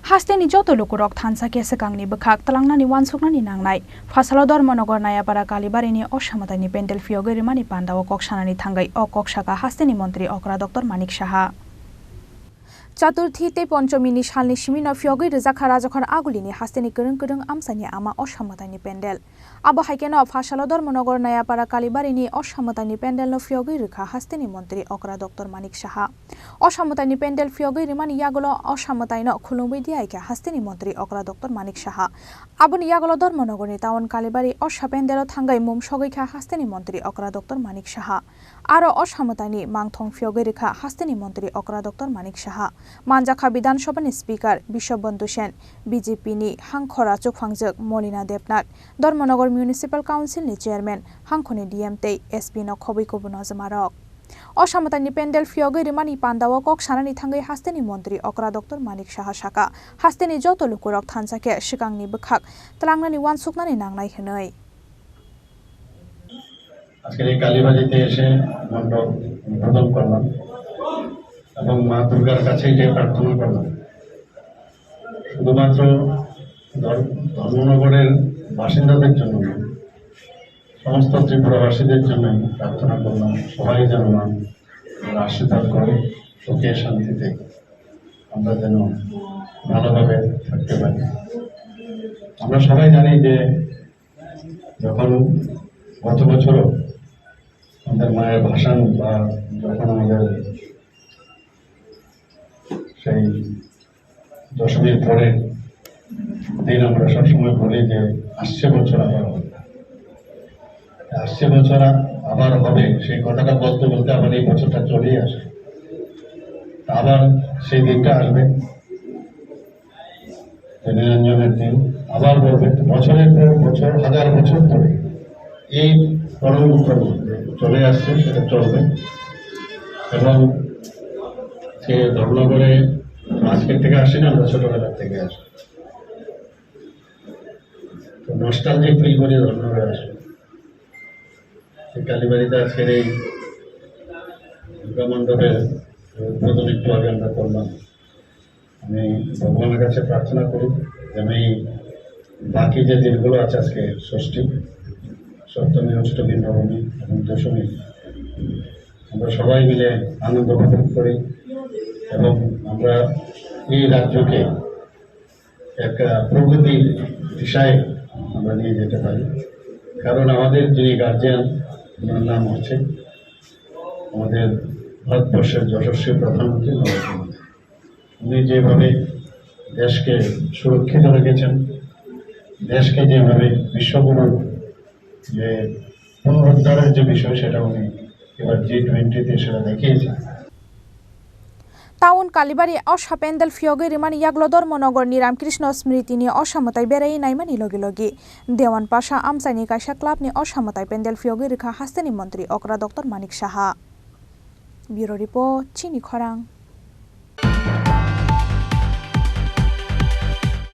Hasteni joto lukurok thansa ke sekangni bekhak talangnani wansuknani nangnai fasalo Dharmanagar Nayapara Kalibarini Oshamatani pendel Phoyokwi mani pandao koksanani thangai o koksaka Hasteni Mantri Dr.Manik Saha Chaturthi te Ponchomini salni simino Phoyokwi Rwkha rajokhar agulini Hasteni kereng amsani ama Oshamatani pendel abo haikeno fasalo Dharmanagar Nayapara Kalibarini Oshamatani pendel no Phoyokwi Rwkha Hasteni Mantri Dr.Manik Saha Oshamatani pendel Phoyokwi mani yagulo Oshamataino khulungbai diaika Hasteni Mantri Dr.Manik Saha aboni yagulo Dharmanagarni town Kalibari Osha pendelo thangai mum sogaika Hasteni Mantri Dr.Manik Saha aro Oshamatani mangthong Phoyokwi Rwkha Hasteni Mantri Dr.Manik Saha Manjakha Bidhan Sabhani Speaker Bishwabandhu Sen BJP ni Hangkhora Chukhangjak Molina Debnath Dharmanagar Municipal Council ni Chairman Hangkhoni DM tei SP no khoboi kubuno jamarok Oshamatani pendel Phoyokwi mani pandao koksanani thangai Hasteni Mantri Dr.Manik Saha saka Hasteni joto lukurok thansake sikangni bekhak talangnani wansuknani nangnai hwnoi আজকের এই কালীবাড়িতে এসে মণ্ডপ উদ্বোধন করলাম এবং মা দুর্গার কাছে যে প্রার্থনা করলাম শুধুমাত্র ধর্মনগরের বাসিন্দাদের জন্য সমস্ত ত্রিপুরাবাসীদের জন্য প্রার্থনা করলাম সবাই যেন আশীর্বাদ করে সুখে শান্তিতে আমরা যেন ভালোভাবে থাকতে পারি আমরা সবাই জানি যে যখন গত বছরও আমাদের মায়ের ভাসান বা যখন আমাদের সেই দশমীর পরের দিন আমরা সবসময় বলি যে আসছে বছর আবার হবে সেই কথাটা বলতে বলতে আবার এই বছরটা চলেই আসে আবার সেই দিনটা আসবে নিরঞ্জনের দিন আবার বলবে বছরের পর বছর হাজার বছর ধরে এই পরম্পরা চলে আসছে সেটা চলবে এবং সে ধর্মনগরে আজকের থেকে আসি না আমরা ছোটবেলার থেকে আসি তো নস্টালজিক ফিল করি ধর্মনগরে আসি কালীবাড়িতে আজকের এই দুর্গা মণ্ডপের উদ্বোধন একটু আগে আমরা করলাম আমি ভগবানের কাছে প্রার্থনা করি যে আমি বাকি যে দিনগুলো আছে আজকে ষষ্ঠী সপ্তমী অষ্টমী নবমী এবং দশমী আমরা সবাই মিলে আনন্দ উপভোগ করি এবং আমরা এই রাজ্যকে একটা প্রগতির দিশায় আমরা নিয়ে যেতে পারি কারণ আমাদের যিনি গার্জিয়ান ওনার নাম হচ্ছে আমাদের ভারতবর্ষের যশস্বী প্রধানমন্ত্রী নরেন্দ্র মোদী উনি যেভাবে দেশকে সুরক্ষিত রেখেছেন দেশকে যেভাবে বিশ্বগুরুর যে পুনরুদ্ধারের যে বিষয় সেটা উনি এবার G20-তে সেটা দেখিয়েছেন Town Kalibari Osha pendel Phoyokwi mani yaglo Dharmanagar ni Ramkrishna Smriti ni Oshamutai berai nai mani logi Dewan Pasha Amsani kaisa club ni Oshamutai pendel Phoyokwi Rwkha Hasteni Mantri Dr.Manik Saha Bureau Report Chini Khorang